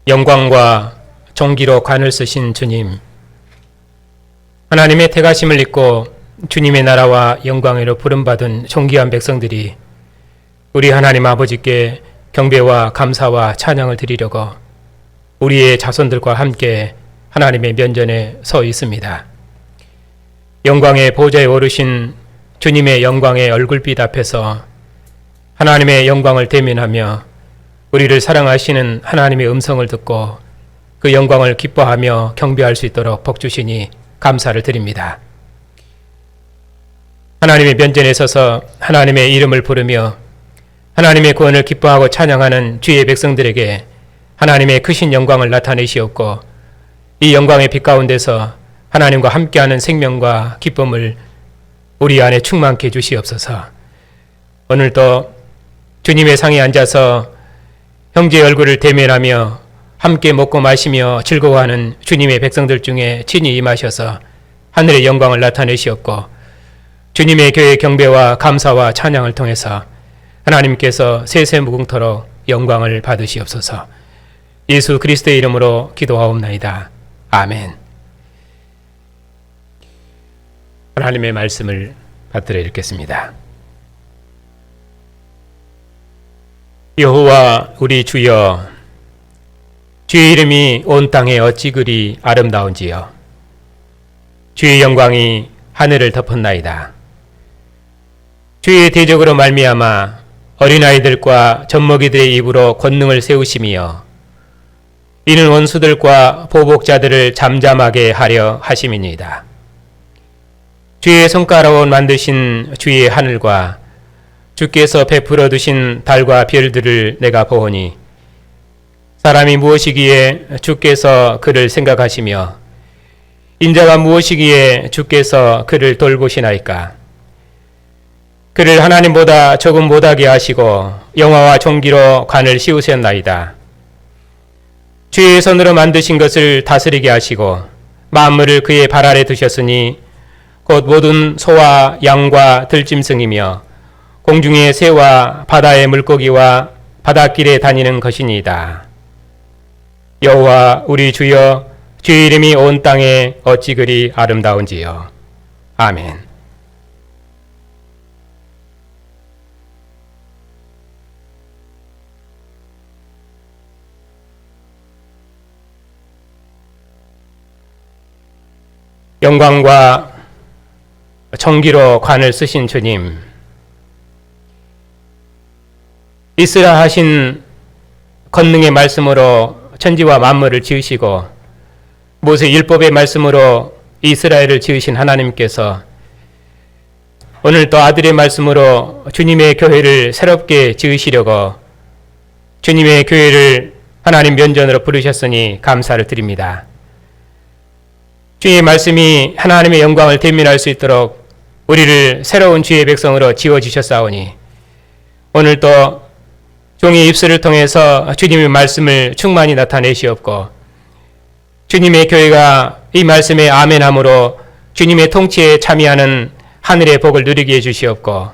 영광과 존귀로 관을 쓰신 주님, 하나님의 택하심을 입고 주님의 나라와 영광으로 부름받은 존귀한 백성들이 우리 하나님 아버지께 경배와 감사와 찬양을 드리려고 우리의 자손들과 함께 하나님의 면전에 서 있습니다. 영광의 보좌에 오르신 주님의 영광의 얼굴빛 앞에서 하나님의 영광을 대면하며 우리를 사랑하시는 하나님의 음성을 듣고 그 영광을 기뻐하며 경배할 수 있도록 복 주시니 감사를 드립니다. 하나님의 면전에 서서 하나님의 이름을 부르며 하나님의 구원을 기뻐하고 찬양하는 주의 백성들에게 하나님의 크신 영광을 나타내시옵고 이 영광의 빛 가운데서 하나님과 함께하는 생명과 기쁨을 우리 안에 충만케 해주시옵소서. 오늘도 주님의 상에 앉아서 형제의 얼굴을 대면하며 함께 먹고 마시며 즐거워하는 주님의 백성들 중에 친히 임하셔서 하늘의 영광을 나타내시옵고 주님의 교회의 경배와 감사와 찬양을 통해서 하나님께서 세세무궁토록 영광을 받으시옵소서. 예수 그리스도의 이름으로 기도하옵나이다. 아멘. 하나님의 말씀을 받들어 읽겠습니다. 여호와 우리 주여, 주의 이름이 온 땅에 어찌 그리 아름다운지요. 주의 영광이 하늘을 덮었나이다. 주의 대적으로 말미암아 어린아이들과 젖먹이들의 입으로 권능을 세우심이여 이는 원수들과 보복자들을 잠잠하게 하려 하심이니이다. 주의 손가락으로 만드신 주의 하늘과 주께서 베풀어 두신 달과 별들을 내가 보오니 사람이 무엇이기에 주께서 그를 생각하시며 인자가 무엇이기에 주께서 그를 돌보시나이까. 그를 하나님보다 조금 못하게 하시고 영화와 존귀로 관을 씌우셨나이다. 주의 손으로 만드신 것을 다스리게 하시고 만물을 그의 발 아래 두셨으니 곧 모든 소와 양과 들짐승이며 공중의 새와 바다의 물고기와 바닷길에 다니는 것이니이다. 여호와 우리 주여, 주의 이름이 온 땅에 어찌 그리 아름다운지요. 아멘. 영광과 존귀로 관을 쓰신 주님, 있으라 하신 권능의 말씀으로 천지와 만물을 지으시고 모세 율법의 말씀으로 이스라엘을 지으신 하나님께서 오늘 또 아들의 말씀으로 주님의 교회를 새롭게 지으시려고 주님의 교회를 하나님 면전으로 부르셨으니 감사를 드립니다. 주의 말씀이 하나님의 영광을 대면할 수 있도록 우리를 새로운 주의 백성으로 지어주셨사오니 오늘도 종의 입술을 통해서 주님의 말씀을 충만히 나타내시옵고 주님의 교회가 이 말씀에 아멘함으로 주님의 통치에 참여하는 하늘의 복을 누리게 해주시옵고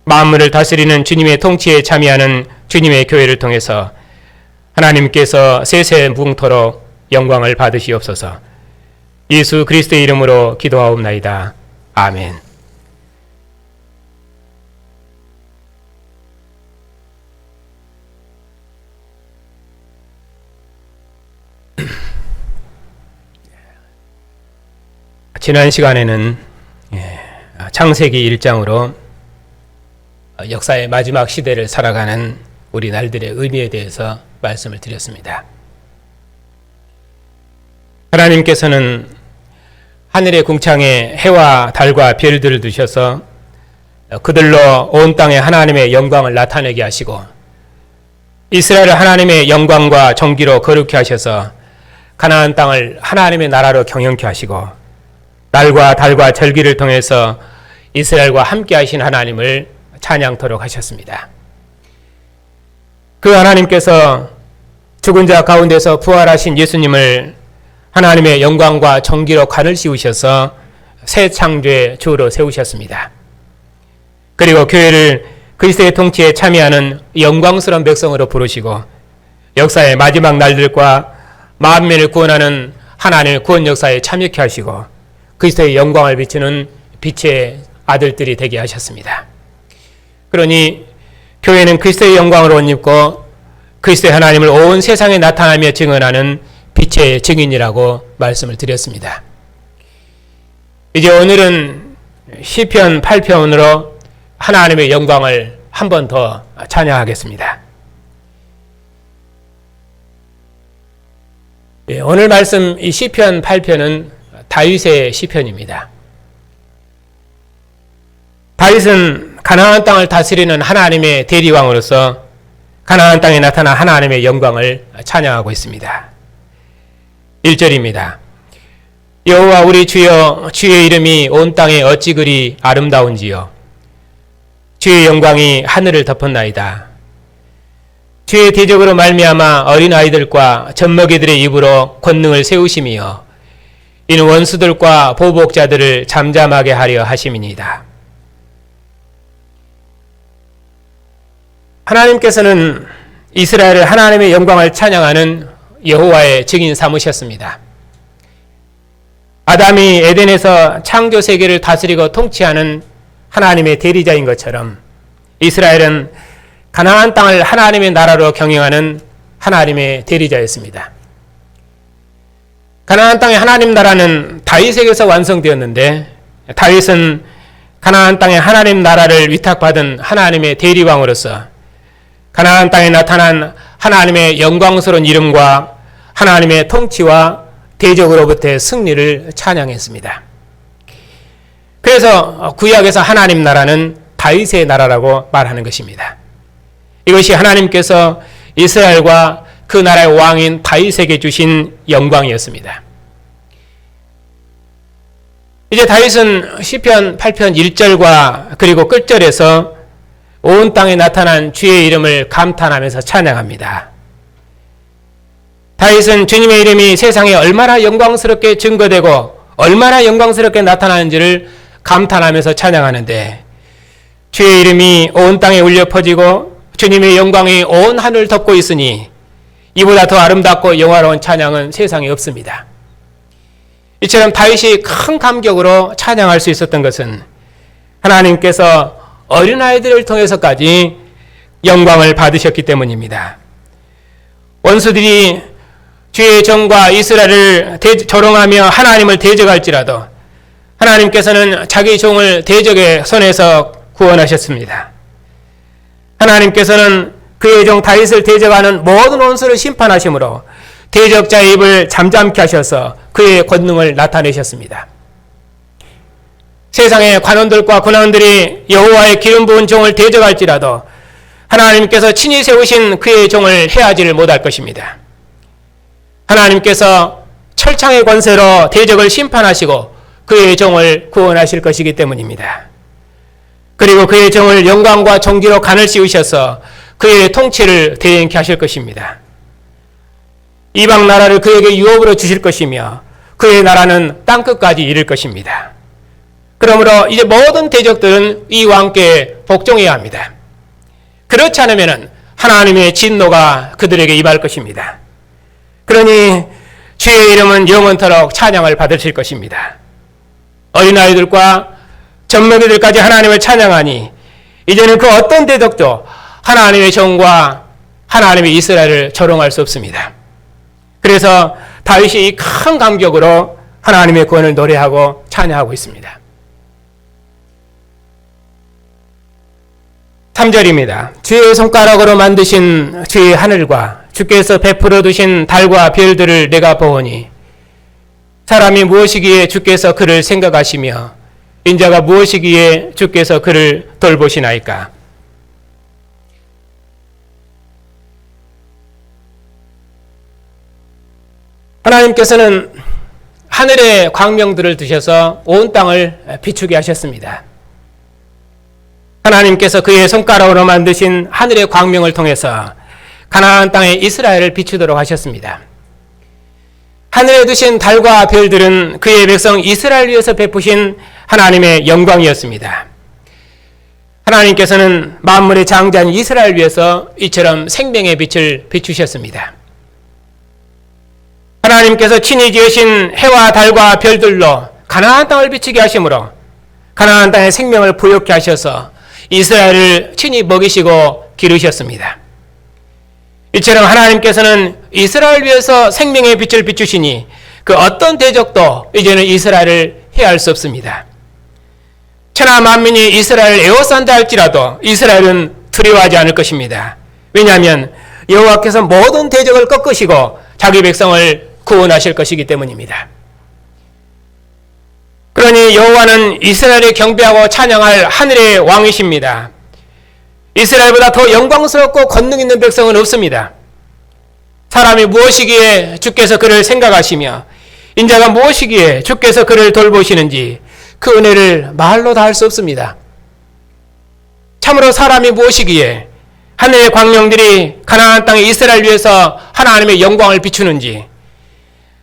만물을 다스리는 주님의 통치에 참여하는 주님의 교회를 통해서 하나님께서 세세무궁토록 영광을 받으시옵소서. 예수 그리스도의 이름으로 기도하옵나이다. 아멘. 지난 시간에는 창세기 1장으로 역사의 마지막 시대를 살아가는 우리 날들의 의미에 대해서 말씀을 드렸습니다. 하나님께서는 하늘의 궁창에 해와 달과 별들을 두셔서 그들로 온 땅에 하나님의 영광을 나타내게 하시고 이스라엘을 하나님의 영광과 존귀로 거룩히 하셔서 가나안 땅을 하나님의 나라로 경영케 하시고 날과 달과 절기를 통해서 이스라엘과 함께 하신 하나님을 찬양토록 하셨습니다. 그 하나님께서 죽은 자 가운데서 부활하신 예수님을 하나님의 영광과 존귀로 관을 씌우셔서 새 창조의 주로 세우셨습니다. 그리고 교회를 그리스도의 통치에 참여하는 영광스러운 백성으로 부르시고 역사의 마지막 날들과 만민을 구원하는 하나님의 구원 역사에 참여케 하시고 그리스도의 영광을 비추는 빛의 아들들이 되게 하셨습니다. 그러니 교회는 그리스도의 영광을 옷 입고 그리스도의 하나님을 온 세상에 나타나며 증언하는 빛의 증인이라고 말씀을 드렸습니다. 이제 오늘은 시편 8편으로 하나님의 영광을 한 번 더 찬양하겠습니다. 오늘 말씀 이 시편 8편은 다윗의 시편입니다. 다윗은 가나안 땅을 다스리는 하나님의 대리왕으로서 가나안 땅에 나타난 하나님의 영광을 찬양하고 있습니다. 1절입니다. 여호와 우리 주여, 주의 이름이 온 땅에 어찌 그리 아름다운지요. 주의 영광이 하늘을 덮었나이다. 주의 대적으로 말미암아 어린아이들과 젖먹이들의 입으로 권능을 세우심이여 이는 원수들과 보복자들을 잠잠하게 하려 하심이니이다. 하나님께서는 이스라엘을 하나님의 영광을 찬양하는 여호와의 증인 삼으셨습니다. 아담이 에덴에서 창조 세계를 다스리고 통치하는 하나님의 대리자인 것처럼 이스라엘은 가나안 땅을 하나님의 나라로 경영하는 하나님의 대리자였습니다. 가나안 땅의 하나님 나라는 다윗에게서 완성되었는데 다윗은 가나안 땅의 하나님 나라를 위탁받은 하나님의 대리왕으로서 가나안 땅에 나타난 하나님의 영광스러운 이름과 하나님의 통치와 대적으로부터의 승리를 찬양했습니다. 그래서 구약에서 하나님 나라는 다윗의 나라라고 말하는 것입니다. 이것이 하나님께서 이스라엘과 그 나라의 왕인 다윗에게 주신 영광이었습니다. 이제 다윗은 시편 8편 1절과 그리고 끝절에서 온 땅에 나타난 주의 이름을 감탄하면서 찬양합니다. 다윗은 주님의 이름이 세상에 얼마나 영광스럽게 증거되고 얼마나 영광스럽게 나타나는지를 감탄하면서 찬양하는데 주의 이름이 온 땅에 울려 퍼지고 주님의 영광이 온 하늘을 덮고 있으니 이보다 더 아름답고 영화로운 찬양은 세상에 없습니다. 이처럼 다윗이 큰 감격으로 찬양할 수 있었던 것은 하나님께서 어린아이들을 통해서까지 영광을 받으셨기 때문입니다. 원수들이 주의 종과 이스라엘을 조롱하며 하나님을 대적할지라도 하나님께서는 자기 종을 대적의 손에서 구원하셨습니다. 하나님께서는 그의 종 다윗을 대적하는 모든 원수를 심판하심으로 대적자의 입을 잠잠케 하셔서 그의 권능을 나타내셨습니다. 세상의 관원들과 군왕들이 여호와의 기름 부은 종을 대적할지라도 하나님께서 친히 세우신 그의 종을 해하지를 못할 것입니다. 하나님께서 철창의 권세로 대적을 심판하시고 그의 종을 구원하실 것이기 때문입니다. 그리고 그의 종을 영광과 존귀로 간을 씌우셔서 그의 통치를 대행케 하실 것입니다. 이방 나라를 그에게 유업으로 주실 것이며 그의 나라는 땅끝까지 이를 것입니다. 그러므로 이제 모든 대적들은 이 왕께 복종해야 합니다. 그렇지 않으면 하나님의 진노가 그들에게 임할 것입니다. 그러니 주의 이름은 영원토록 찬양을 받으실 것입니다. 어린아이들과 젖먹이들까지 하나님을 찬양하니 이제는 그 어떤 대적도 하나님의 종과 하나님의 이스라엘을 조롱할 수 없습니다. 그래서 다윗이 이 큰 감격으로 하나님의 구원을 노래하고 찬양하고 있습니다. 3절입니다. 주의 손가락으로 만드신 주의 하늘과 주께서 베풀어 두신 달과 별들을 내가 보오니 사람이 무엇이기에 주께서 그를 생각하시며 인자가 무엇이기에 주께서 그를 돌보시나이까. 하나님께서는 하늘의 광명들을 두셔서 온 땅을 비추게 하셨습니다. 하나님께서 그의 손가락으로 만드신 하늘의 광명을 통해서 가나안 땅의 이스라엘을 비추도록 하셨습니다. 하늘에 두신 달과 별들은 그의 백성 이스라엘 위에서 베푸신 하나님의 영광이었습니다. 하나님께서는 만물의 장자인 이스라엘 위해서 이처럼 생명의 빛을 비추셨습니다. 하나님께서 친히 지으신 해와 달과 별들로 가나안 땅을 비추게 하심으로 가나안 땅의 생명을 부욕케 하셔서 이스라엘을 친히 먹이시고 기르셨습니다. 이처럼 하나님께서는 이스라엘 위해서 생명의 빛을 비추시니 그 어떤 대적도 이제는 이스라엘을 해할 수 없습니다. 천하 만민이 이스라엘을 에워싼다 할지라도 이스라엘은 두려워하지 않을 것입니다. 왜냐하면 여호와께서 모든 대적을 꺾으시고 자기 백성을 구원하실 것이기 때문입니다. 그러니 여호와는 이스라엘을 경배하고 찬양할 하늘의 왕이십니다. 이스라엘보다 더 영광스럽고 권능 있는 백성은 없습니다. 사람이 무엇이기에 주께서 그를 생각하시며 인자가 무엇이기에 주께서 그를 돌보시는지 그 은혜를 말로 다 할 수 없습니다. 참으로 사람이 무엇이기에 하늘의 광명들이 가나안 땅의 이스라엘 위해서 하나님의 영광을 비추는지,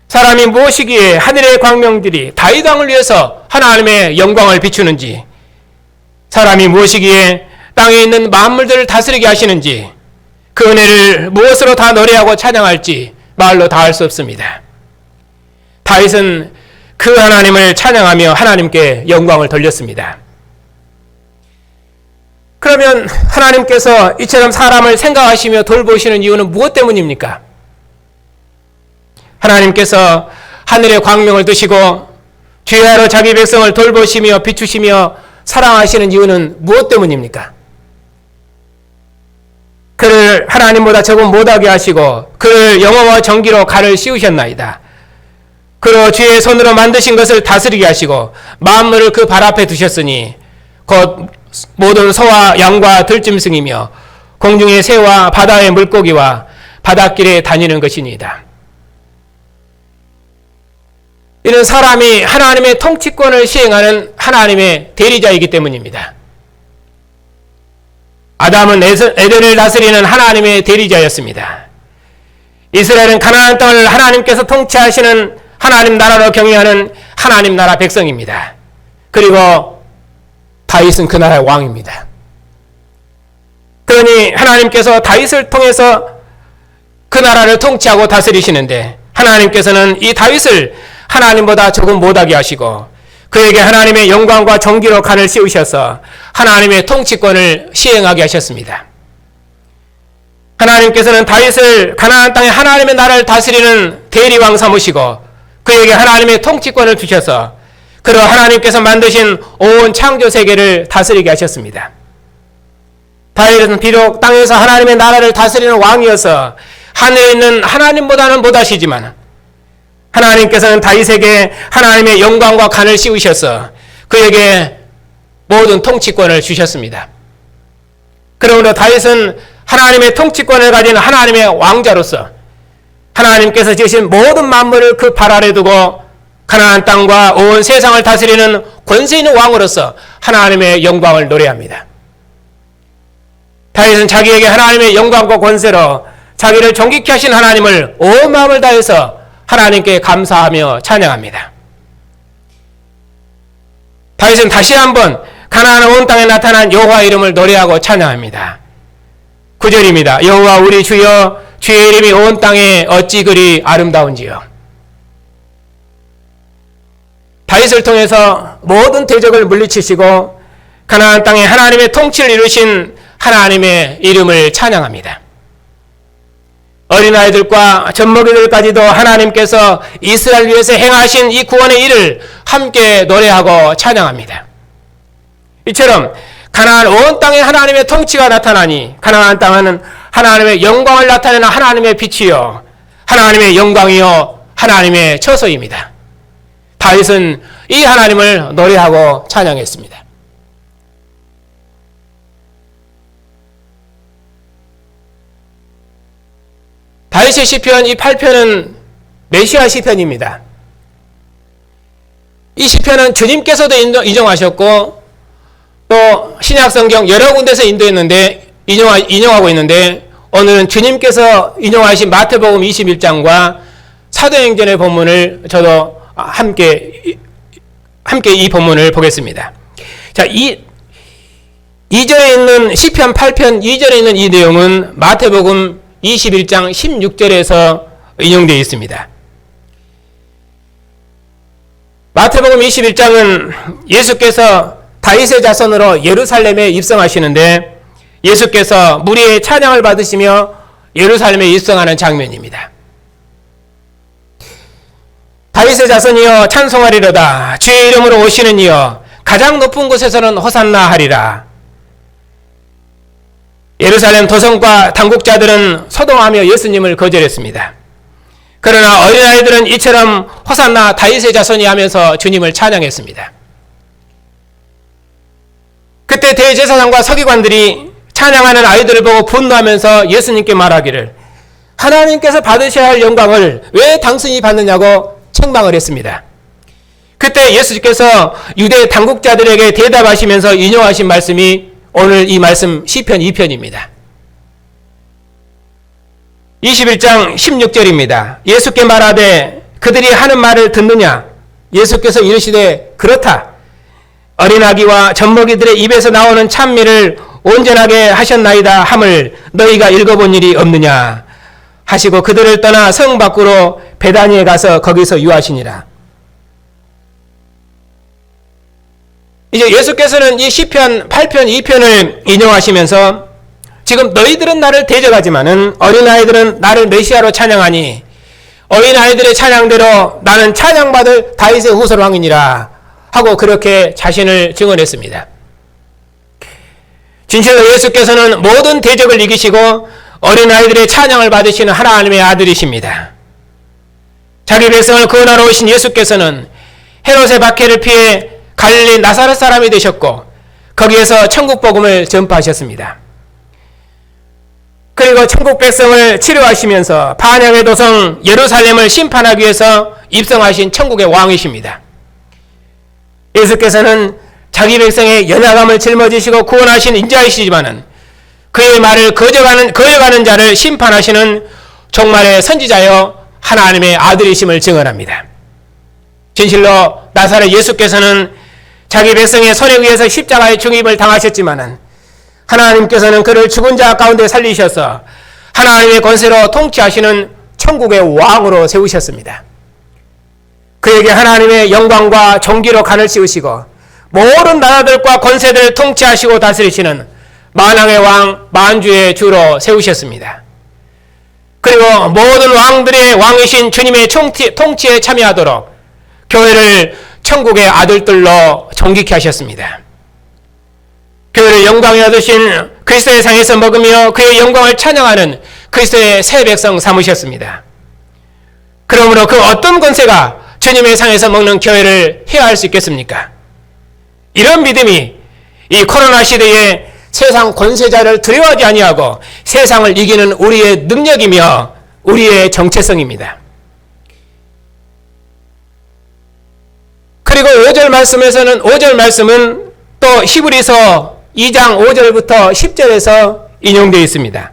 사람이 무엇이기에 하늘의 광명들이 다윗 왕을 위해서 하나님의 영광을 비추는지, 사람이 무엇이기에 땅에 있는 만물들을 다스리게 하시는지, 그 은혜를 무엇으로 다 노래하고 찬양할지 말로 다 할 수 없습니다. 다윗은 그 하나님을 찬양하며 하나님께 영광을 돌렸습니다. 그러면 하나님께서 이처럼 사람을 생각하시며 돌보시는 이유는 무엇 때문입니까? 하나님께서 하늘의 광명을 드시고 주야로 자기 백성을 돌보시며 비추시며 사랑하시는 이유는 무엇 때문입니까? 그를 하나님보다 조금 못하게 하시고 그를 영어와 정기로 갈을 씌우셨나이다. 그로 주의 손으로 만드신 것을 다스리게 하시고 만물을 그 발 앞에 두셨으니 곧 모든 소와 양과 들짐승이며 공중의 새와 바다의 물고기와 바닷길에 다니는 것이니이다. 이는 사람이 하나님의 통치권을 시행하는 하나님의 대리자이기 때문입니다. 아담은 에덴을 다스리는 하나님의 대리자였습니다. 이스라엘은 가나안 땅을 하나님께서 통치하시는 하나님 나라로 경영하는 하나님 나라 백성입니다. 그리고 다윗은 그 나라의 왕입니다. 그러니 하나님께서 다윗을 통해서 그 나라를 통치하고 다스리시는데 하나님께서는 이 다윗을 하나님보다 조금 못하게 하시고 그에게 하나님의 영광과 정기로 간을 씌우셔서 하나님의 통치권을 시행하게 하셨습니다. 하나님께서는 다윗을 가나안 땅에 하나님의 나라를 다스리는 대리왕 삼으시고 그에게 하나님의 통치권을 주셔서 그로 하나님께서 만드신 온 창조 세계를 다스리게 하셨습니다. 다윗은 비록 땅에서 하나님의 나라를 다스리는 왕이어서 하늘에 있는 하나님보다는 못하시지만 하나님께서는 다윗에게 하나님의 영광과 간을 씌우셔서 그에게 모든 통치권을 주셨습니다. 그러므로 다윗은 하나님의 통치권을 가진 하나님의 왕자로서 하나님께서 지으신 모든 만물을 그 발 아래 두고 가나안 땅과 온 세상을 다스리는 권세 있는 왕으로서 하나님의 영광을 노래합니다. 다윗은 자기에게 하나님의 영광과 권세로 자기를 존귀케 하신 하나님을 온 마음을 다해서 하나님께 감사하며 찬양합니다. 다윗은 다시 한번 가나안 온 땅에 나타난 여호와의 이름을 노래하고 찬양합니다. 9절입니다. 여호와 우리 주여 주의 이름이 온 땅에 어찌 그리 아름다운지요. 다윗을 통해서 모든 대적을 물리치시고 가나안 땅에 하나님의 통치를 이루신 하나님의 이름을 찬양합니다. 어린아이들과 젖먹이들까지도 하나님께서 이스라엘 위해서 행하신 이 구원의 일을 함께 노래하고 찬양합니다. 이처럼 가나안 온 땅에 하나님의 통치가 나타나니 가나안 땅은 하나님의 영광을 나타내는 하나님의 빛이요 하나님의 영광이요 하나님의 처소입니다. 다윗은 이 하나님을 노래하고 찬양했습니다. 다윗의 시편 이 8편은 메시아 시편입니다. 이 시편은 주님께서도 인정하셨고 또 신약성경 여러 군데서 인용하고 있는데 오늘은 주님께서 인용하신 마태복음 21장과 사도행전의 본문을 저도 함께 이 본문을 보겠습니다. 자, 2절에 있는 시편 8편 2절에 있는 이 내용은 마태복음 21장 16절에서 인용되어 있습니다. 마태복음 21장은 예수께서 다윗의 자손으로 예루살렘에 입성하시는데 예수께서 무리의 찬양을 받으시며 예루살렘에 입성하는 장면입니다. 다윗의 자손이여 찬송하리로다. 주의 이름으로 오시는 이여 가장 높은 곳에서는 호산나 하리라. 예루살렘 도성과 당국자들은 소동하며 예수님을 거절했습니다. 그러나 어린아이들은 이처럼 호산나 다윗의 자손이 하면서 주님을 찬양했습니다. 그때 대제사장과 서기관들이 찬양하는 아이들을 보고 분노하면서 예수님께 말하기를 하나님께서 받으셔야 할 영광을 왜 당신이 받느냐고 책망을 했습니다. 그때 예수께서 유대 당국자들에게 대답하시면서 인용하신 말씀이 오늘 이 말씀 시편 2편입니다. 21장 16절입니다. 예수께 말하되 그들이 하는 말을 듣느냐? 예수께서 이르시되 그렇다. 어린아기와 젖먹이들의 입에서 나오는 찬미를 온전하게 하셨나이다 함을 너희가 읽어본 일이 없느냐 하시고 그들을 떠나 성 밖으로 베다니에 가서 거기서 유하시니라. 이제 예수께서는 이 시편 8편 2편을 인용하시면서 지금 너희들은 나를 대적하지만은 어린아이들은 나를 메시아로 찬양하니 어린아이들의 찬양대로 나는 찬양받을 다윗의 후손 왕이니라 하고 그렇게 자신을 증언했습니다. 진실로 예수께서는 모든 대적을 이기시고 어린아이들의 찬양을 받으시는 하나님의 아들이십니다. 자기 백성을 구원하러 오신 예수께서는 헤롯의 박해를 피해 갈릴리 나사렛 사람이 되셨고 거기에서 천국 복음을 전파하셨습니다. 그리고 천국 백성을 치료하시면서 반역의 도성 예루살렘을 심판하기 위해서 입성하신 천국의 왕이십니다. 예수께서는 자기 백성의 연약함을 짊어지시고 구원하신 인자이시지만은 그의 말을 거역하는 자를 심판하시는 종말의 선지자여 하나님의 아들이심을 증언합니다. 진실로 나사렛 예수께서는 자기 백성의 손에 의해서 십자가의 중임을 당하셨지만은 하나님께서는 그를 죽은 자 가운데 살리셔서 하나님의 권세로 통치하시는 천국의 왕으로 세우셨습니다. 그에게 하나님의 영광과 존귀로 간을 씌우시고 모든 나라들과 권세들을 통치하시고 다스리시는 만왕의 왕, 만주의 주로 세우셨습니다. 그리고 모든 왕들의 왕이신 주님의 통치에 참여하도록 교회를 천국의 아들들로 존귀케 하셨습니다. 교회를 영광에 얻으신 그리스도의 상에서 먹으며 그의 영광을 찬양하는 그리스도의 새 백성 삼으셨습니다. 그러므로 그 어떤 권세가 주님의 상에서 먹는 교회를 해할 수 있겠습니까? 이런 믿음이 이 코로나 시대에 세상 권세자를 두려워하지 아니하고 세상을 이기는 우리의 능력이며 우리의 정체성입니다. 그리고 5절 말씀은 또 히브리서 2장 5절부터 10절에서 인용되어 있습니다.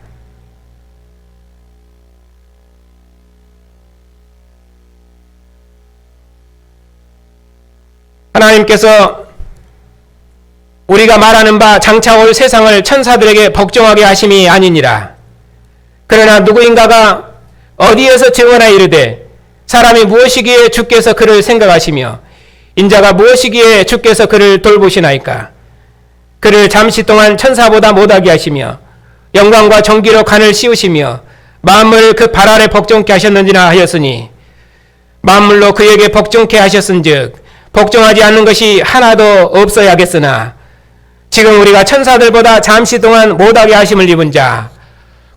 하나님께서 우리가 말하는 바 장차 올 세상을 천사들에게 복종하게 하심이 아니니라. 그러나 누구인가가 어디에서 증언하여 이르되 사람이 무엇이기에 주께서 그를 생각하시며 인자가 무엇이기에 주께서 그를 돌보시나이까. 그를 잠시 동안 천사보다 못하게 하시며 영광과 존귀로 간을 씌우시며 만물을 그 발 아래 복종케 하셨는지나 하였으니 만물로 그에게 복종케 하셨은즉 복종하지 않는 것이 하나도 없어야겠으나 지금 우리가 천사들보다 잠시 동안 못하게 하심을 입은 자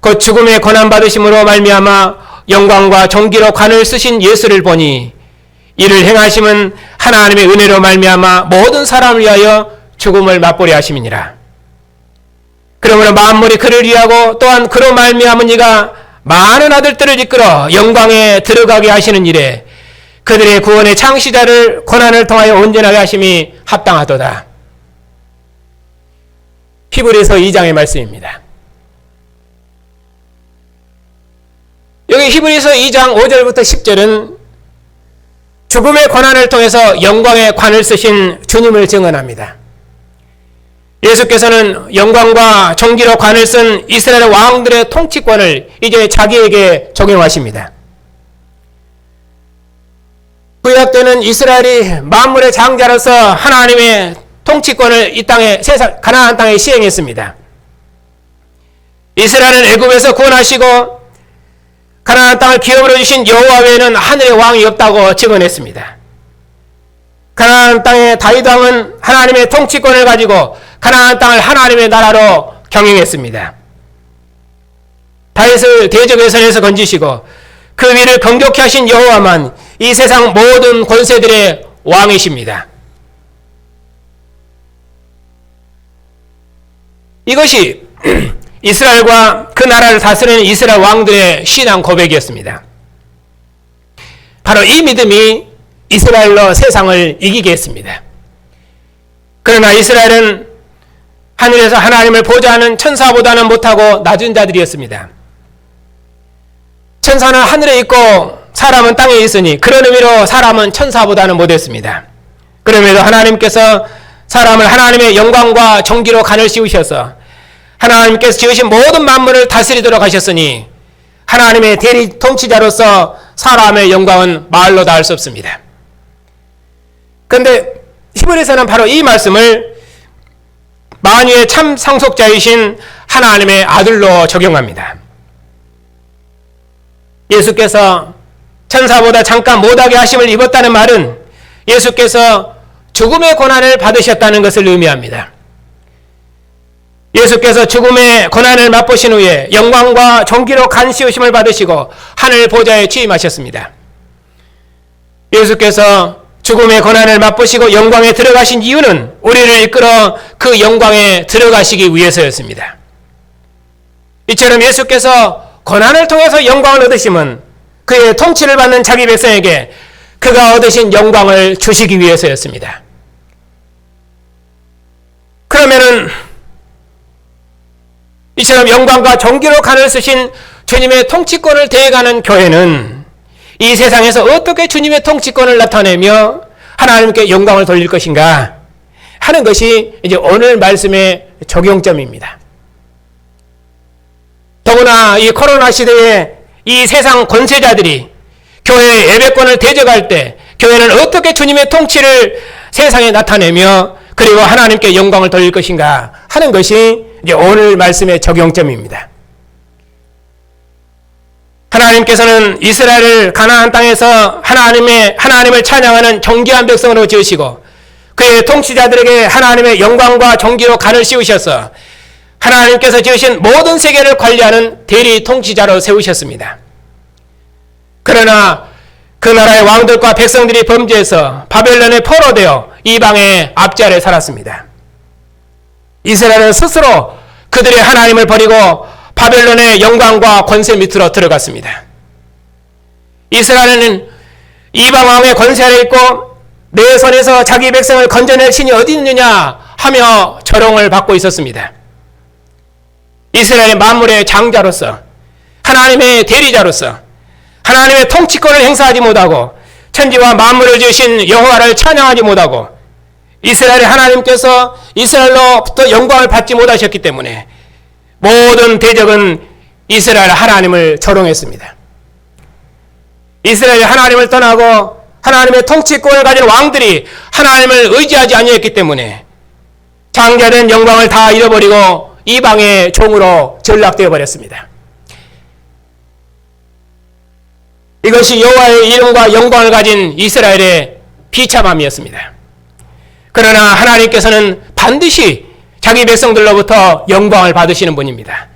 곧 죽음의 고난받으심으로 말미암아 영광과 존귀로 관을 쓰신 예수를 보니 이를 행하심은 하나님의 은혜로 말미암아 모든 사람을 위하여 죽음을 맛보게 하심이니라. 그러므로 만물이 그를 위하고 또한 그로 말미암은 이가 많은 아들들을 이끌어 영광에 들어가게 하시는 일에 그들의 구원의 창시자를 고난을 통하여 온전하게 하심이 합당하도다. 히브리서 2장의 말씀입니다. 여기 히브리서 2장 5절부터 10절은 죽음의 고난을 통해서 영광의 관을 쓰신 주님을 증언합니다. 예수께서는 영광과 정기로 관을 쓴 이스라엘 왕들의 통치권을 이제 자기에게 적용하십니다. 구약 때는 이스라엘이 만물의 장자로서 하나님의 통치권을 이 땅에 가나안 땅에 시행했습니다. 이스라엘은 애굽에서 구원하시고 가나안 땅을 기업으로 주신 여호와 외에는 하늘의 왕이 없다고 증언했습니다. 가나안 땅의 다윗 왕은 하나님의 통치권을 가지고 가나안 땅을 하나님의 나라로 경영했습니다. 다윗을 대적의 손에서 건지시고 그 위를 건격케 하신 여호와만 이 세상 모든 권세들의 왕이십니다. 이것이 이스라엘과 그 나라를 다스리는 이스라엘 왕들의 신앙 고백이었습니다. 바로 이 믿음이 이스라엘로 세상을 이기게 했습니다. 그러나 이스라엘은 하늘에서 하나님을 보자 하는 천사보다는 못하고 낮은 자들이었습니다. 천사는 하늘에 있고 사람은 땅에 있으니 그런 의미로 사람은 천사보다는 못했습니다. 그럼에도 하나님께서 사람을 하나님의 영광과 정기로 간을 씌우셔서 하나님께서 지으신 모든 만물을 다스리도록 하셨으니 하나님의 대리 통치자로서 사람의 영광은 말로 다 할 수 없습니다. 그런데 히브리서는 바로 이 말씀을 만유의 참 상속자이신 하나님의 아들로 적용합니다. 예수께서 천사보다 잠깐 못하게 하심을 입었다는 말은 예수께서 죽음의 고난을 받으셨다는 것을 의미합니다. 예수께서 죽음의 고난을 맛보신 후에 영광과 존귀로 간 씌우심을 받으시고 하늘 보좌에 취임하셨습니다. 예수께서 죽음의 고난을 맛보시고 영광에 들어가신 이유는 우리를 이끌어 그 영광에 들어가시기 위해서였습니다. 이처럼 예수께서 고난을 통해서 영광을 얻으심은 그의 통치를 받는 자기 백성에게 그가 얻으신 영광을 주시기 위해서였습니다. 그러면은 이처럼 영광과 존귀로 간을 쓰신 주님의 통치권을 대해가는 교회는 이 세상에서 어떻게 주님의 통치권을 나타내며 하나님께 영광을 돌릴 것인가 하는 것이 이제 오늘 말씀의 적용점입니다. 더구나 이 코로나 시대에 이 세상 권세자들이 교회의 예배권을 대적할 때 교회는 어떻게 주님의 통치를 세상에 나타내며 그리고 하나님께 영광을 돌릴 것인가 하는 것이 이제 오늘 말씀의 적용점입니다. 하나님께서는 이스라엘을 가나안 땅에서 하나님을 찬양하는 존귀한 백성으로 지으시고 그의 통치자들에게 하나님의 영광과 존귀로 간을 씌우셔서 하나님께서 지으신 모든 세계를 관리하는 대리 통치자로 세우셨습니다. 그러나 그 나라의 왕들과 백성들이 범죄해서 바벨론에 포로되어 이방의 압제 아래 살았습니다. 이스라엘은 스스로 그들의 하나님을 버리고 바벨론의 영광과 권세 밑으로 들어갔습니다. 이스라엘은 이방 왕의 권세 아래 있고 내 손에서 자기 백성을 건져낼 신이 어디 있느냐 하며 조롱을 받고 있었습니다. 이스라엘의 만물의 장자로서 하나님의 대리자로서 하나님의 통치권을 행사하지 못하고 천지와 만물을 지으신 여호와를 찬양하지 못하고 이스라엘의 하나님께서 이스라엘로부터 영광을 받지 못하셨기 때문에 모든 대적은 이스라엘 하나님을 조롱했습니다. 이스라엘 하나님을 떠나고 하나님의 통치권을 가진 왕들이 하나님을 의지하지 아니했기 때문에 장자된 영광을 다 잃어버리고 이방의 종으로 전락되어 버렸습니다. 이것이 여호와의 이름과 영광을 가진 이스라엘의 비참함이었습니다. 그러나 하나님께서는 반드시 자기 백성들로부터 영광을 받으시는 분입니다.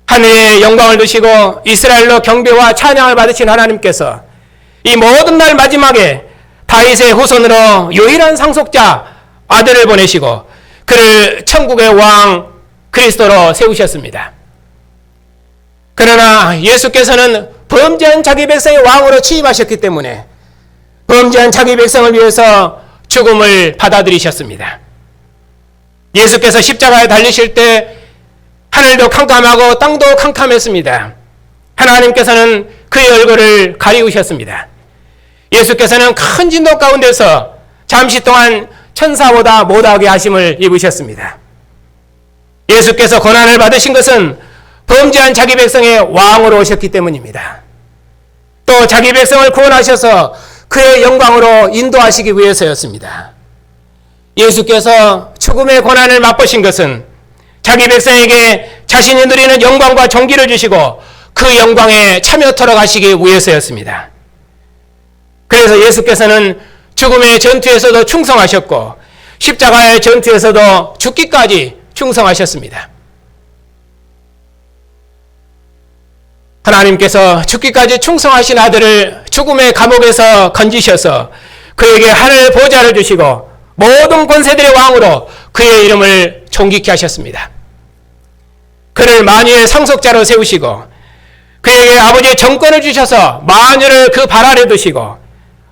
하늘의 영광을 두시고 이스라엘로 경배와 찬양을 받으신 하나님께서 이 모든 날 마지막에 다윗의 후손으로 유일한 상속자 아들을 보내시고 그를 천국의 왕 그리스도로 세우셨습니다. 그러나 예수께서는 범죄한 자기 백성의 왕으로 취임하셨기 때문에 범죄한 자기 백성을 위해서 죽음을 받아들이셨습니다. 예수께서 십자가에 달리실 때 하늘도 캄캄하고 땅도 캄캄했습니다. 하나님께서는 그의 얼굴을 가리우셨습니다. 예수께서는 큰 진노 가운데서 잠시 동안 천사보다 못하게 하심을 입으셨습니다. 예수께서 고난을 받으신 것은 범죄한 자기 백성의 왕으로 오셨기 때문입니다. 또 자기 백성을 구원하셔서 그의 영광으로 인도하시기 위해서였습니다. 예수께서 죽음의 고난을 맛보신 것은 자기 백성에게 자신이 누리는 영광과 존귀를 주시고 그 영광에 참여토록 하시기 위해서였습니다. 그래서 예수께서는 죽음의 전투에서도 충성하셨고 십자가의 전투에서도 죽기까지 충성하셨습니다. 하나님께서 죽기까지 충성하신 아들을 죽음의 감옥에서 건지셔서 그에게 하늘 보좌를 주시고 모든 권세들의 왕으로 그의 이름을 존귀케 하셨습니다. 그를 만유의 상속자로 세우시고 그에게 아버지의 정권을 주셔서 만유를 그 발 아래 두시고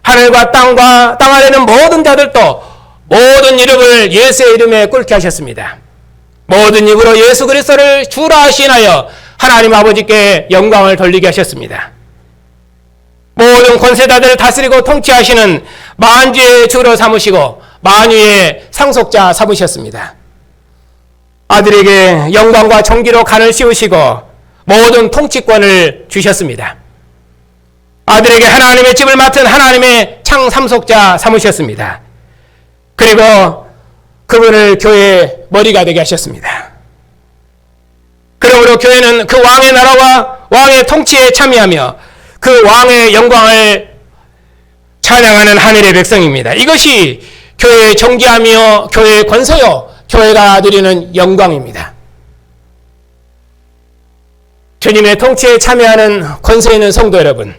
하늘과 땅 아래는 모든 자들도 모든 이름을 예수의 이름에 꿇게 하셨습니다. 모든 입으로 예수 그리스도를 주라 하시나여 하나님 아버지께 영광을 돌리게 하셨습니다. 모든 권세자들을 다스리고 통치하시는 만주의 주로 삼으시고 만유의 상속자 삼으셨습니다. 아들에게 영광과 존귀로 간을 씌우시고 모든 통치권을 주셨습니다. 아들에게 하나님의 집을 맡은 하나님의 창삼속자 삼으셨습니다. 그리고 그분을 교회의 머리가 되게 하셨습니다. 그러므로 교회는 그 왕의 나라와 왕의 통치에 참여하며 그 왕의 영광을 찬양하는 하늘의 백성입니다. 이것이 교회의 존귀하며 교회의 권세요, 교회가 누리는 영광입니다. 주님의 통치에 참여하는 권세 있는 성도 여러분,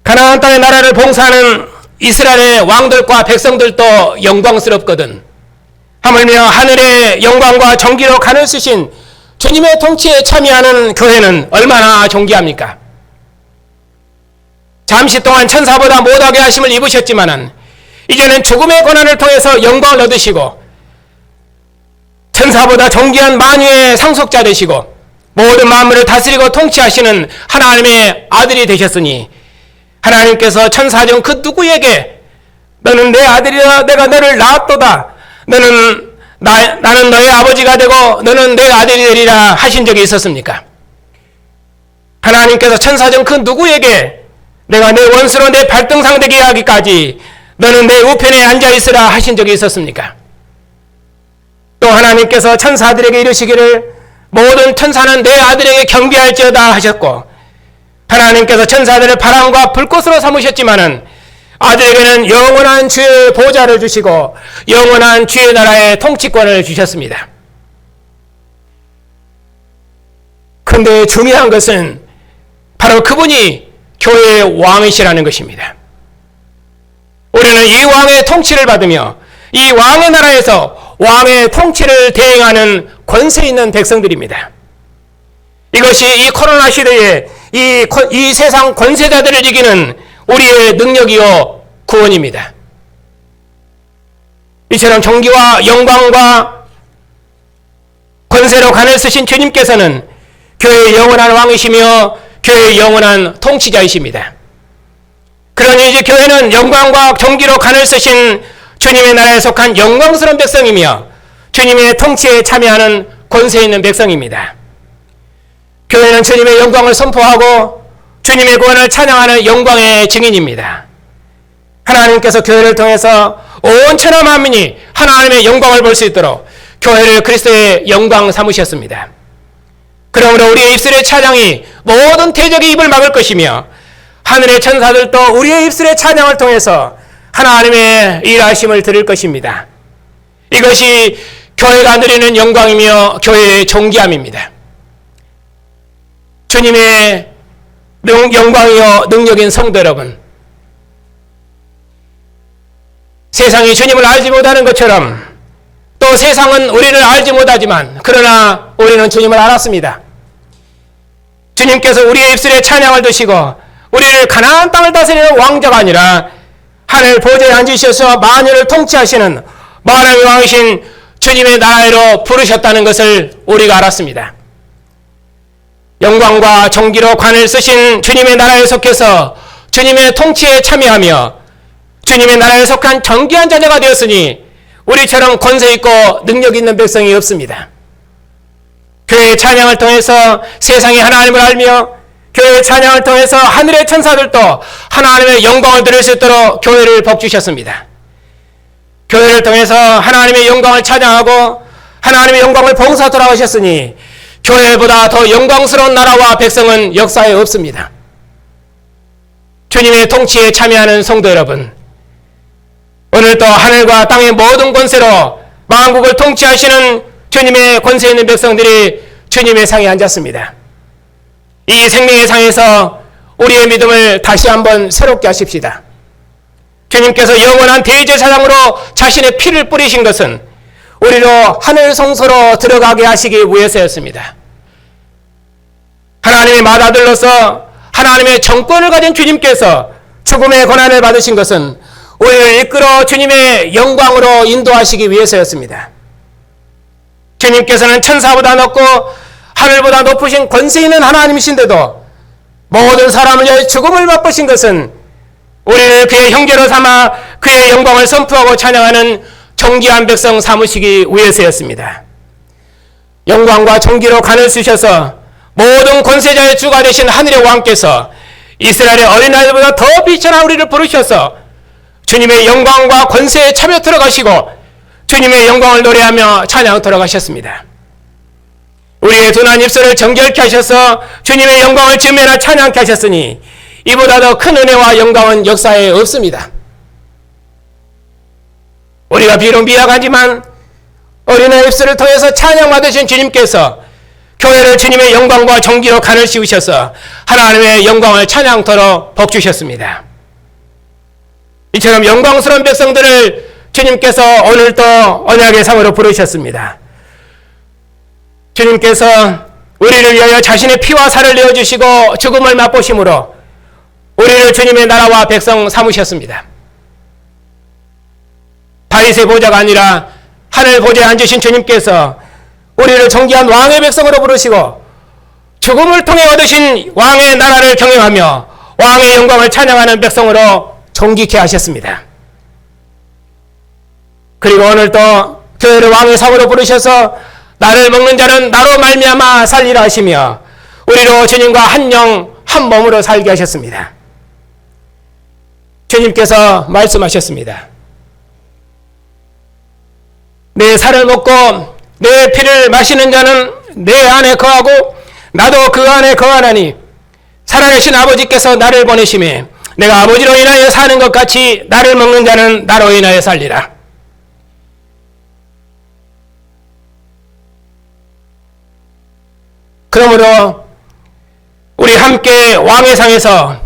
가나안 땅의 나라를 봉사하는 이스라엘의 왕들과 백성들도 영광스럽거든 하물며 하늘의 영광과 존귀로 간을 쓰신 주님의 통치에 참여하는 교회는 얼마나 존귀합니까? 잠시 동안 천사보다 못하게 하심을 입으셨지만은 이제는 죽음의 고난을 통해서 영광을 얻으시고 천사보다 존귀한 만유의 상속자 되시고 모든 만물을 다스리고 통치하시는 하나님의 아들이 되셨으니 하나님께서 천사 중 그 누구에게 너는 내 아들이라 내가 너를 낳았도다 나는 너의 아버지가 되고 너는 내 아들이 되리라 하신 적이 있었습니까? 하나님께서 천사 중 그 누구에게 내가 내 원수로 내 발등상 되게 하기까지 너는 내 우편에 앉아있으라 하신 적이 있었습니까? 또 하나님께서 천사들에게 이르시기를 모든 천사는 내 아들에게 경배할지어다 하셨고 하나님께서 천사들을 바람과 불꽃으로 삼으셨지만은 아들에게는 영원한 주의 보좌를 주시고 영원한 주의 나라의 통치권을 주셨습니다. 그런데 중요한 것은 바로 그분이 교회의 왕이시라는 것입니다. 우리는 이 왕의 통치를 받으며 이 왕의 나라에서 왕의 통치를 대행하는 권세 있는 백성들입니다. 이것이 이 코로나 시대에 이 세상 권세자들을 이기는 우리의 능력이요 구원입니다. 이처럼 존귀와 영광과 권세로 간을 쓰신 주님께서는 교회의 영원한 왕이시며 교회의 영원한 통치자이십니다. 그러니 이제 교회는 영광과 존귀로 간을 쓰신 주님의 나라에 속한 영광스러운 백성이며 주님의 통치에 참여하는 권세 있는 백성입니다. 교회는 주님의 영광을 선포하고 주님의 구원을 찬양하는 영광의 증인입니다. 하나님께서 교회를 통해서 온 천하 만민이 하나님의 영광을 볼 수 있도록 교회를 그리스도의 영광 삼으셨습니다. 그러므로 우리의 입술의 찬양이 모든 대적의 입을 막을 것이며 하늘의 천사들도 우리의 입술의 찬양을 통해서 하나님의 일하심을 들을 것입니다. 이것이 교회가 누리는 영광이며 교회의 존귀함입니다. 주님의 영광이요 능력인 성도 여러분, 세상이 주님을 알지 못하는 것처럼 또 세상은 우리를 알지 못하지만 그러나 우리는 주님을 알았습니다. 주님께서 우리의 입술에 찬양을 두시고 우리를 가나안 땅을 다스리는 왕자가 아니라 하늘 보좌에 앉으셔서 만유를 통치하시는 만왕의 왕이신 주님의 나라로 부르셨다는 것을 우리가 알았습니다. 영광과 존귀로 관을 쓰신 주님의 나라에 속해서 주님의 통치에 참여하며 주님의 나라에 속한 정귀한 자녀가 되었으니 우리처럼 권세 있고 능력 있는 백성이 없습니다. 교회의 찬양을 통해서 세상이 하나님을 알며 교회의 찬양을 통해서 하늘의 천사들도 하나님의 영광을 들을 수 있도록 교회를 복주셨습니다. 교회를 통해서 하나님의 영광을 찬양하고 하나님의 영광을 봉사하도록 하셨으니 교회보다 더 영광스러운 나라와 백성은 역사에 없습니다. 주님의 통치에 참여하는 성도 여러분, 오늘도 하늘과 땅의 모든 권세로 만국을 통치하시는 주님의 권세 있는 백성들이 주님의 상에 앉았습니다. 이 생명의 상에서 우리의 믿음을 다시 한번 새롭게 하십시다. 주님께서 영원한 대제사장으로 자신의 피를 뿌리신 것은 우리로 하늘 성소로 들어가게 하시기 위해서였습니다. 하나님의 맏아들로서 하나님의 정권을 가진 주님께서 죽음의 고난을 받으신 것은 우리를 이끌어 주님의 영광으로 인도하시기 위해서였습니다. 주님께서는 천사보다 높고 하늘보다 높으신 권세 있는 하나님이신데도 모든 사람을 위해 죽음을 맛보신 것은 우리를 그의 형제로 삼아 그의 영광을 선포하고 찬양하는 존귀한 백성 삼으시기 위해서였습니다. 영광과 존귀로 간을 쓰셔서 모든 권세자의 주가 되신 하늘의 왕께서 이스라엘의 어린아이들보다 더 비천한 우리를 부르셔서 주님의 영광과 권세에 참여 들어가시고 주님의 영광을 노래하며 찬양 들어가셨습니다. 우리의 둔한 입술을 정결케 하셔서 주님의 영광을 지으며 찬양케 하셨으니 이보다 더 큰 은혜와 영광은 역사에 없습니다. 우리가 비록 미약하지만 어린아이 입술을 통해서 찬양받으신 주님께서 교회를 주님의 영광과 존귀로 간을 씌우셔서 하나님의 영광을 찬양토록 복주셨습니다. 이처럼 영광스러운 백성들을 주님께서 오늘도 언약의 상으로 부르셨습니다. 주님께서 우리를 위하여 자신의 피와 살을 내어주시고 죽음을 맛보심으로 우리를 주님의 나라와 백성 삼으셨습니다. 다윗의 보좌가 아니라 하늘 보좌에 앉으신 주님께서 우리를 존귀한 왕의 백성으로 부르시고 죽음을 통해 얻으신 왕의 나라를 경영하며 왕의 영광을 찬양하는 백성으로 존귀케 하셨습니다. 그리고 오늘도 교회를 왕의 상으로 부르셔서 나를 먹는 자는 나로 말미암아 살리라 하시며 우리로 주님과 한 영 한 몸으로 살게 하셨습니다. 주님께서 말씀하셨습니다. 내 살을 먹고 내 피를 마시는 자는 내 안에 거하고 나도 그 안에 거하나니 살아계신 아버지께서 나를 보내심에 내가 아버지로 인하여 사는 것 같이 나를 먹는 자는 나로 인하여 살리라. 그러므로 우리 함께 왕의 상에서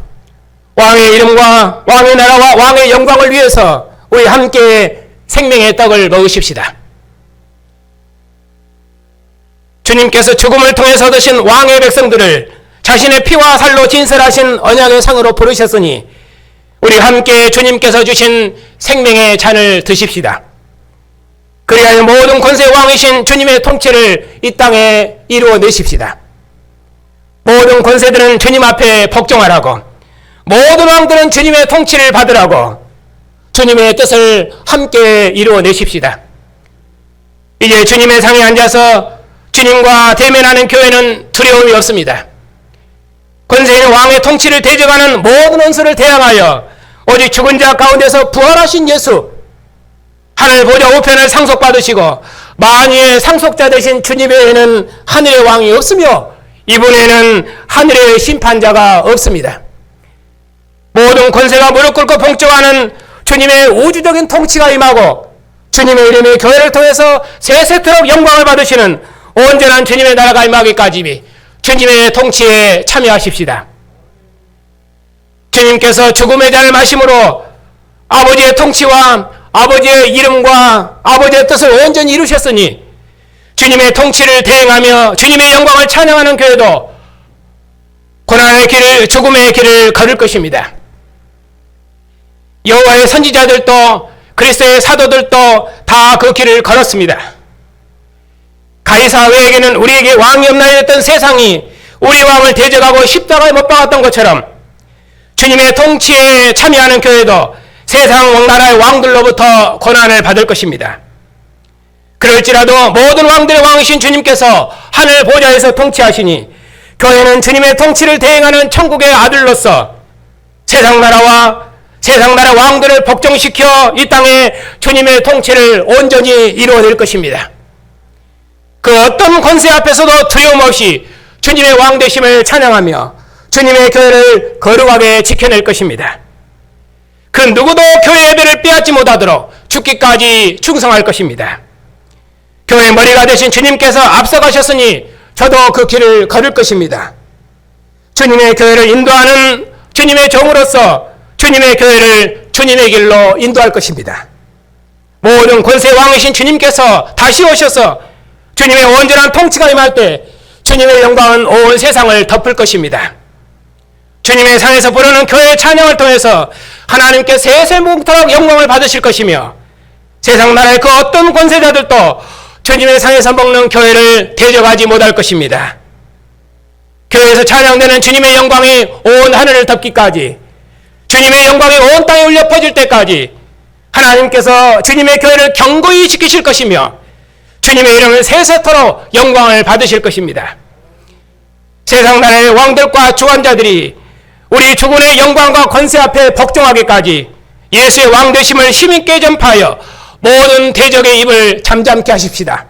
왕의 이름과 왕의 나라와 왕의 영광을 위해서 우리 함께 생명의 떡을 먹으십시다. 주님께서 죽음을 통해서 얻으신 왕의 백성들을 자신의 피와 살로 진설하신 언약의 상으로 부르셨으니 우리 함께 주님께서 주신 생명의 잔을 드십시다. 그리하여 모든 권세의 왕이신 주님의 통치를 이 땅에 이루어내십시다. 모든 권세들은 주님 앞에 복종하라고, 모든 왕들은 주님의 통치를 받으라고 주님의 뜻을 함께 이루어내십시다. 이제 주님의 상에 앉아서 주님과 대면하는 교회는 두려움이 없습니다. 권세 있는 왕의 통치를 대적하는 모든 원수를 대항하여 오직 죽은 자 가운데서 부활하신 예수, 하늘 보좌 우편을 상속받으시고 만유의 상속자 되신 주님 외에는 하늘의 왕이 없으며 이분에는 하늘의 심판자가 없습니다. 모든 권세가 무릎 꿇고 봉조하는 주님의 우주적인 통치가 임하고 주님의 이름의 교회를 통해서 세세토록 영광을 받으시는 온전한 주님의 나라가 임하기까지 주님의 통치에 참여하십시다. 주님께서 죽음의 잔을 마심으로 아버지의 통치와 아버지의 이름과 아버지의 뜻을 온전히 이루셨으니 주님의 통치를 대행하며 주님의 영광을 찬양하는 교회도 고난의 길을, 죽음의 길을 걸을 것입니다. 여호와의 선지자들도 그리스도의 사도들도 다 그 길을 걸었습니다. 가이사 외에게는 우리에게 왕이 없나이었던 세상이 우리 왕을 대적하고 십자가에 못 박았던 것처럼 주님의 통치에 참여하는 교회도 세상 나라의 왕들로부터 고난을 받을 것입니다. 그럴지라도 모든 왕들의 왕이신 주님께서 하늘 보좌에서 통치하시니 교회는 주님의 통치를 대행하는 천국의 아들로서 세상 나라 왕들을 복종시켜 이 땅에 주님의 통치를 온전히 이루어낼 것입니다. 그 어떤 권세 앞에서도 두려움 없이 주님의 왕되심을 찬양하며 주님의 교회를 거룩하게 지켜낼 것입니다. 그 누구도 교회 예배를 빼앗지 못하도록 죽기까지 충성할 것입니다. 교회 머리가 되신 주님께서 앞서가셨으니 저도 그 길을 걸을 것입니다. 주님의 교회를 인도하는 주님의 종으로서 주님의 교회를 주님의 길로 인도할 것입니다. 모든 권세 왕이신 주님께서 다시 오셔서 주님의 온전한 통치가 임할 때 주님의 영광은 온 세상을 덮을 것입니다. 주님의 상에서 부르는 교회의 찬양을 통해서 하나님께 세세무궁토록 영광을 받으실 것이며 세상 나라의 그 어떤 권세자들도 주님의 상에서 먹는 교회를 대적하지 못할 것입니다. 교회에서 찬양되는 주님의 영광이 온 하늘을 덮기까지, 주님의 영광이 온 땅에 울려 퍼질 때까지 하나님께서 주님의 교회를 견고히 지키실 것이며 주님의 이름을 세세토록 영광을 받으실 것입니다. 세상 나라의 왕들과 주관자들이 우리 주군의 영광과 권세 앞에 복종하기까지 예수의 왕되심을 힘있게 전파하여 모든 대적의 입을 잠잠케 하십시다.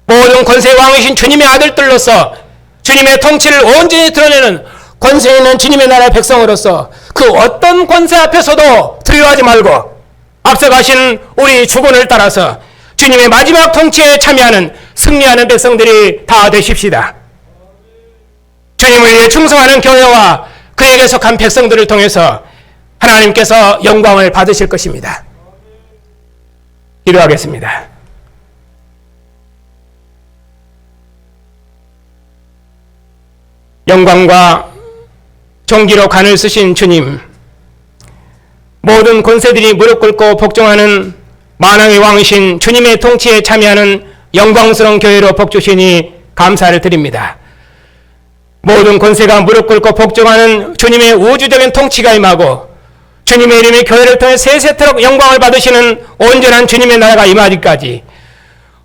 모든 권세 왕이신 주님의 아들들로서 주님의 통치를 온전히 드러내는 권세 있는 주님의 나라의 백성으로서 그 어떤 권세 앞에서도 두려워하지 말고 앞서가신 우리 주군을 따라서 주님의 마지막 통치에 참여하는 승리하는 백성들이 다 되십시다. 주님을 위해 충성하는 교회와 그에게 속한 백성들을 통해서 하나님께서 영광을 받으실 것입니다. 기도하겠습니다. 영광과 존귀로 간을 쓰신 주님, 모든 권세들이 무릎 꿇고 복종하는 만왕의 왕이신 주님의 통치에 참여하는 영광스러운 교회로 복주시니 감사를 드립니다. 모든 권세가 무릎 꿇고 복종하는 주님의 우주적인 통치가 임하고 주님의 이름의 교회를 통해 세세토록 영광을 받으시는 온전한 주님의 나라가 임하기까지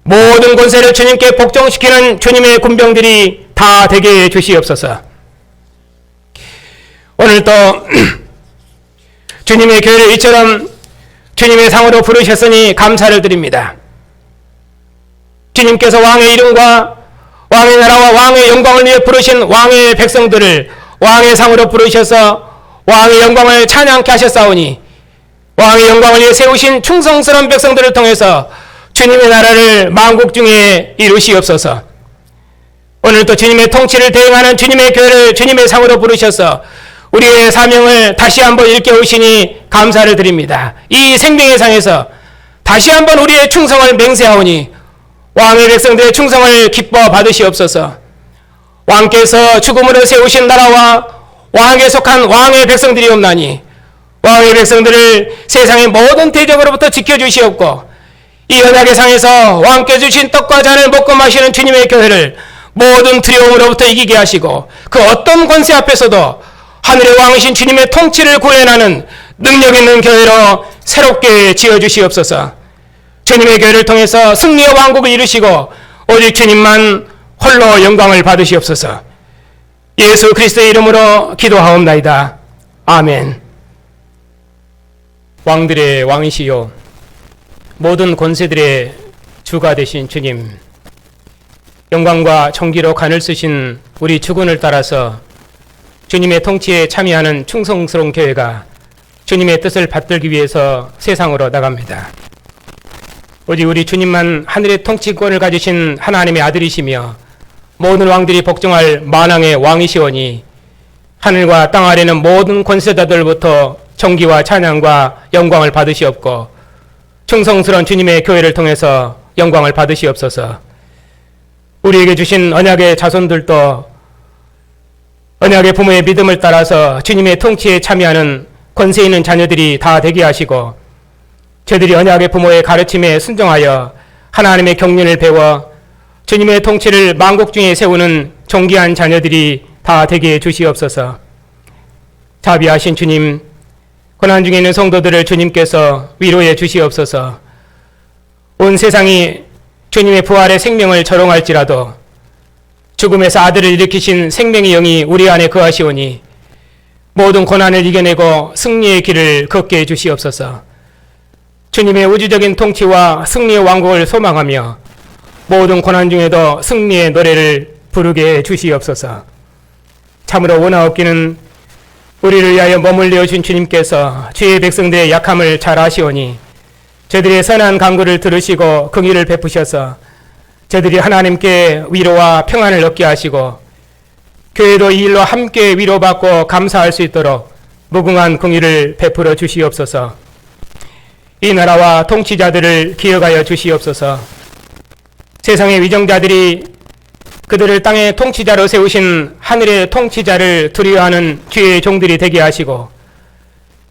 모든 권세를 주님께 복종시키는 주님의 군병들이 다 되게 해 주시옵소서. 오늘도 주님의 교회를 이처럼 주님의 상으로 부르셨으니 감사를 드립니다. 주님께서 왕의 이름과 왕의 나라와 왕의 영광을 위해 부르신 왕의 백성들을 왕의 상으로 부르셔서 왕의 영광을 찬양케 하셨사오니 왕의 영광을 위해 세우신 충성스러운 백성들을 통해서 주님의 나라를 만국 중에 이루시옵소서. 오늘도 주님의 통치를 대행하는 주님의 교회를 주님의 상으로 부르셔서 우리의 사명을 다시 한번 일깨우시니 감사를 드립니다. 이 생명의 상에서 다시 한번 우리의 충성을 맹세하오니 왕의 백성들의 충성을 기뻐 받으시옵소서. 왕께서 죽음으로 세우신 나라와 왕에게 속한 왕의 백성들이 없나니 왕의 백성들을 세상의 모든 대적으로부터 지켜주시옵고 이 언약의 상에서 왕께 주신 떡과 잔을 먹고 마시는 주님의 교회를 모든 두려움으로부터 이기게 하시고 그 어떤 권세 앞에서도 하늘의 왕이신 주님의 통치를 구현하는 능력 있는 교회로 새롭게 지어주시옵소서. 주님의 교회를 통해서 승리의 왕국을 이루시고 오직 주님만 홀로 영광을 받으시옵소서. 예수 그리스도의 이름으로 기도하옵나이다. 아멘. 왕들의 왕이시요 모든 권세들의 주가 되신 주님, 영광과 존귀로 간을 쓰신 우리 주군을 따라서 주님의 통치에 참여하는 충성스러운 교회가 주님의 뜻을 받들기 위해서 세상으로 나갑니다. 오직 우리 주님만 하늘의 통치권을 가지신 하나님의 아들이시며 모든 왕들이 복종할 만왕의 왕이시오니 하늘과 땅 아래는 모든 권세자들부터 존귀와 찬양과 영광을 받으시옵고 충성스러운 주님의 교회를 통해서 영광을 받으시옵소서. 우리에게 주신 언약의 자손들도 언약의 부모의 믿음을 따라서 주님의 통치에 참여하는 권세 있는 자녀들이 다 되게 하시고 저들이 언약의 부모의 가르침에 순종하여 하나님의 경륜을 배워 주님의 통치를 만국 중에 세우는 존귀한 자녀들이 다 되게 해 주시옵소서. 자비하신 주님, 고난 중에 있는 성도들을 주님께서 위로해 주시옵소서. 온 세상이 주님의 부활의 생명을 조롱할지라도 죽음에서 아들을 일으키신 생명의 영이 우리 안에 거하시오니 모든 고난을 이겨내고 승리의 길을 걷게 해주시옵소서. 주님의 우주적인 통치와 승리의 왕국을 소망하며 모든 고난 중에도 승리의 노래를 부르게 해주시옵소서. 참으로 원하옵기는 우리를 위하여 머물러 오신 주님께서 주의 백성들의 약함을 잘 아시오니 저들의 선한 간구를 들으시고 긍휼을 베푸셔서 저들이 하나님께 위로와 평안을 얻게 하시고 교회도 이 일로 함께 위로받고 감사할 수 있도록 무궁한 긍휼을 베풀어 주시옵소서. 이 나라와 통치자들을 기억하여 주시옵소서. 세상의 위정자들이 그들을 땅의 통치자로 세우신 하늘의 통치자를 두려워하는 주의 종들이 되게 하시고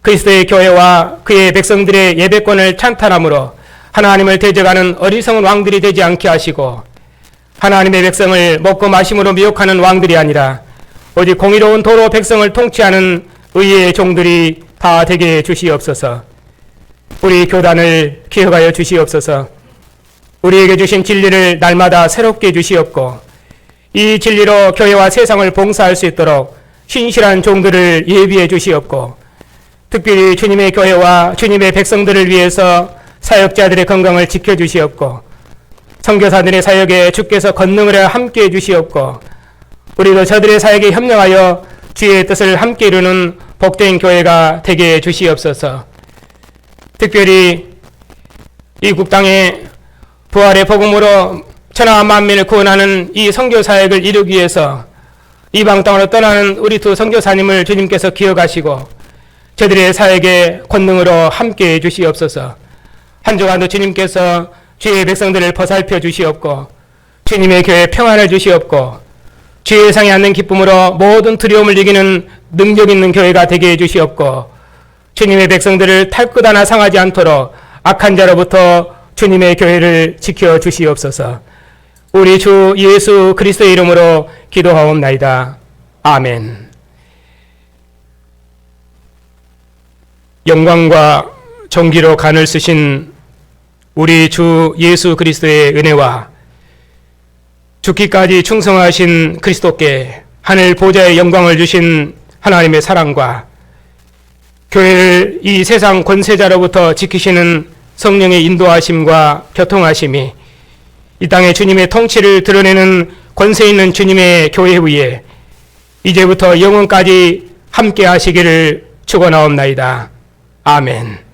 그리스도의 교회와 그의 백성들의 예배권을 찬탄함으로 하나님을 대적하는 어리석은 왕들이 되지 않게 하시고 하나님의 백성을 먹고 마심으로 미혹하는 왕들이 아니라 오직 공의로운 도로 백성을 통치하는 의의 종들이 다 되게 해주시옵소서. 우리 교단을 기억하여 주시옵소서. 우리에게 주신 진리를 날마다 새롭게 해주시옵고 이 진리로 교회와 세상을 봉사할 수 있도록 신실한 종들을 예비해 주시옵고 특별히 주님의 교회와 주님의 백성들을 위해서 사역자들의 건강을 지켜주시옵고 선교사들의 사역에 주께서 권능을 함께 해주시옵고 우리도 저들의 사역에 협력하여 주의 뜻을 함께 이루는 복된 교회가 되게 해주시옵소서. 특별히 이국 땅에 부활의 복음으로 천하 만민을 구원하는 이 선교 사역을 이루기 위해서 이방 땅으로 떠나는 우리 두 선교사님을 주님께서 기억하시고 저들의 사역에 권능으로 함께 해주시옵소서. 한 주간도 주님께서 주의 백성들을 보살펴 주시옵고 주님의 교회에 평안을 주시옵고 주의 상에 앉는 기쁨으로 모든 두려움을 이기는 능력 있는 교회가 되게 해주시옵고 주님의 백성들을 탈 것 하나 상하지 않도록 악한 자로부터 주님의 교회를 지켜 주시옵소서. 우리 주 예수 그리스도의 이름으로 기도하옵나이다. 아멘. 영광과 존귀로 간을 쓰신 우리 주 예수 그리스도의 은혜와 죽기까지 충성하신 그리스도께 하늘 보좌의 영광을 주신 하나님의 사랑과 교회를 이 세상 권세자로부터 지키시는 성령의 인도하심과 교통하심이 이 땅에 주님의 통치를 드러내는 권세 있는 주님의 교회 위에 이제부터 영원까지 함께 하시기를 축원하옵나이다. 아멘.